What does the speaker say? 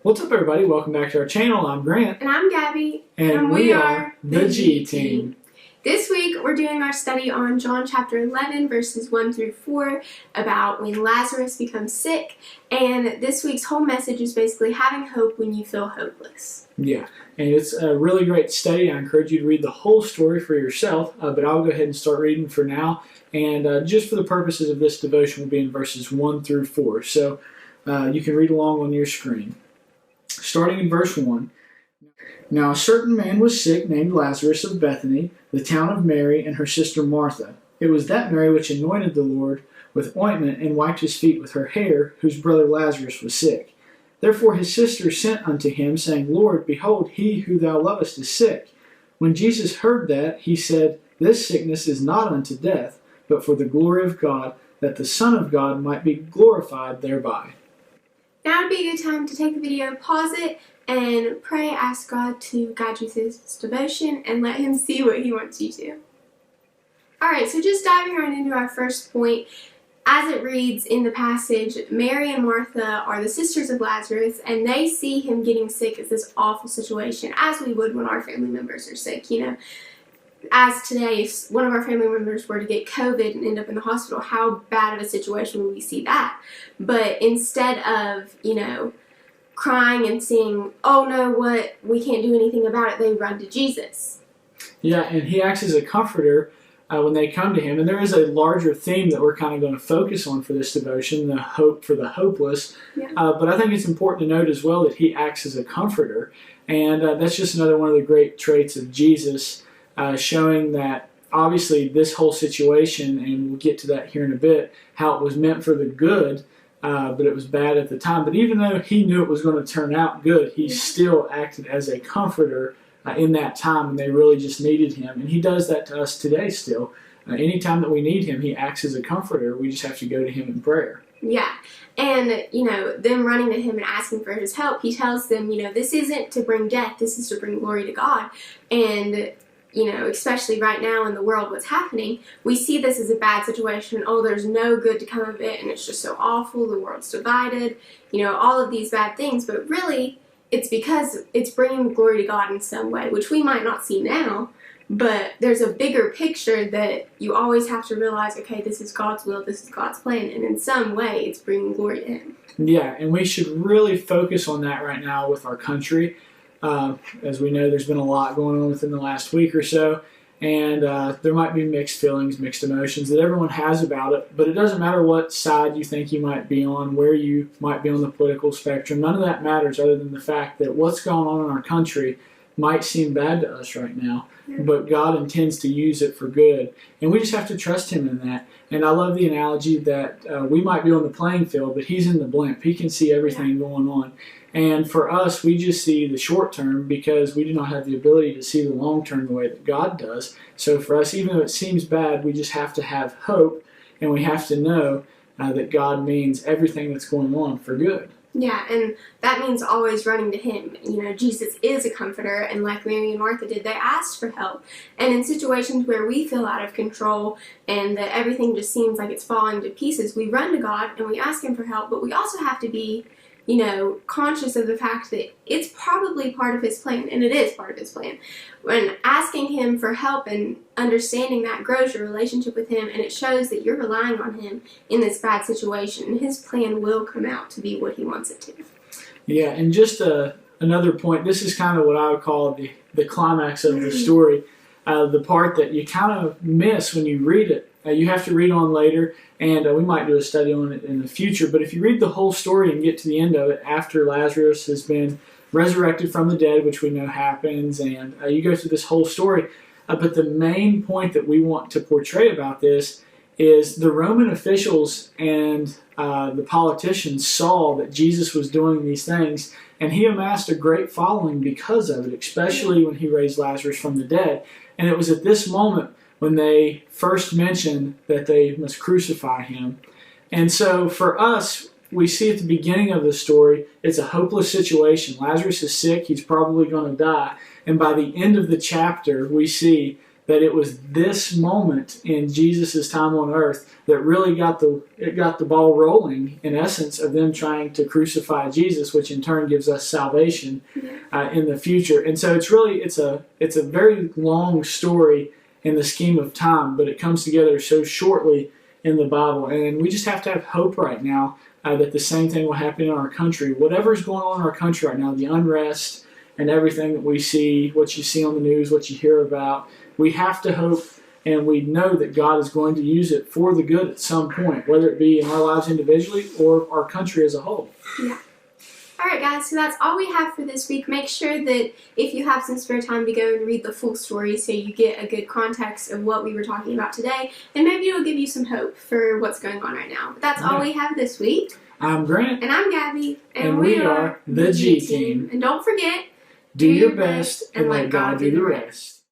What's up, everybody? Welcome back to our channel. I'm Grant. And I'm Gabby. And we are the G Team. This week we're doing our study on John chapter 11 verses 1 through 4 about when Lazarus becomes sick. And this week's whole message is basically having hope when you feel hopeless. Yeah, and it's a really great study. I encourage you to read the whole story for yourself, but I'll go ahead and start reading for now. And just for the purposes of this devotion, we'll be in verses 1 through 4. So you can read along on your screen. Starting in verse 1. Now a certain man was sick, named Lazarus of Bethany, the town of Mary and her sister Martha. It was that Mary which anointed the Lord with ointment and wiped his feet with her hair, whose brother Lazarus was sick. Therefore his sister sent unto him, saying, Lord, behold, he who thou lovest is sick. When Jesus heard that, he said, This sickness is not unto death, but for the glory of God, that the Son of God might be glorified thereby. Now would be a good time to take the video, pause it, and pray, ask God to guide you through this devotion and let Him see what He wants you to. Alright, so just diving right into our first point. As it reads in the passage, Mary and Martha are the sisters of Lazarus, and they see him getting sick as this awful situation, as we would when our family members are sick, you know. As today, if one of our family members were to get COVID and end up in the hospital, how bad of a situation would we see that? But instead of, crying and saying, oh no, what, we can't do anything about it, they run to Jesus. Yeah, and he acts as a comforter when they come to him. And there is a larger theme that we're kind of going to focus on for this devotion, the hope for the hopeless. Yeah. But I think it's important to note as well that he acts as a comforter. And that's just another one of the great traits of Jesus, showing that obviously this whole situation, and we'll get to that here in a bit, how it was meant for the good, but it was bad at the time. But even though he knew it was going to turn out good, he still acted as a comforter in that time when they really just needed him. And he does that to us today still. Anytime that we need him, he acts as a comforter. We just have to go to him in prayer. Yeah. And, them running to him and asking for his help, he tells them, this isn't to bring death, this is to bring glory to God. And especially right now in the world, what's happening, we see this as a bad situation. Oh, there's no good to come of it, and it's just so awful, the world's divided, all of these bad things. But really, it's because it's bringing glory to God in some way, which we might not see now, but there's a bigger picture that you always have to realize, okay, this is God's will, this is God's plan, and in some way, it's bringing glory to Him. Yeah, and we should really focus on that right now with our country. As we know, there's been a lot going on within the last week or so, and there might be mixed feelings, mixed emotions that everyone has about it, but it doesn't matter what side you think you might be on, where you might be on the political spectrum. None of that matters other than the fact that what's going on in our country might seem bad to us right now, but God intends to use it for good, and we just have to trust Him in that. And I love the analogy that we might be on the playing field, but He's in the blimp. He can see everything going on. And for us, we just see the short term because we do not have the ability to see the long term the way that God does. So for us, even though it seems bad, we just have to have hope, and we have to know that God means everything that's going on for good. Yeah, and that means always running to Him. Jesus is a comforter, and like Mary and Martha did, they asked for help. And in situations where we feel out of control and that everything just seems like it's falling to pieces, we run to God and we ask Him for help, but we also have to be conscious of the fact that it's probably part of His plan, and it is part of His plan. When asking Him for help and understanding that grows your relationship with Him, and it shows that you're relying on Him in this bad situation, and His plan will come out to be what He wants it to. Yeah, and just another point, this is kind of what I would call the climax of the story, the part that you kind of miss when you read it. You have to read on later, and we might do a study on it in the future, but if you read the whole story and get to the end of it, after Lazarus has been resurrected from the dead, which we know happens, and you go through this whole story, but the main point that we want to portray about this is the Roman officials and the politicians saw that Jesus was doing these things, and He amassed a great following because of it, especially when He raised Lazarus from the dead. And it was at this moment when they first mentioned that they must crucify Him. And so for us, we see at the beginning of the story, it's a hopeless situation. Lazarus is sick, he's probably going to die. And by the end of the chapter, we see that it was this moment in Jesus' time on earth that really got the ball rolling, in essence, of them trying to crucify Jesus, which in turn gives us salvation in the future. And so it's a very long story in the scheme of time, but it comes together so shortly in the Bible. And we just have to have hope right now that the same thing will happen in our country. Whatever's going on in our country right now, the unrest and everything that we see, what you see on the news, what you hear about, we have to hope, and we know that God is going to use it for the good at some point, whether it be in our lives individually or our country as a whole. Yeah. All right, guys, so that's all we have for this week. Make sure that if you have some spare time to go and read the full story so you get a good context of what we were talking about today, and maybe it'll give you some hope for what's going on right now. But that's all we have this week. I'm Grant. And I'm Gabby. And we are the G Team. And don't forget, do your best and let God do the rest.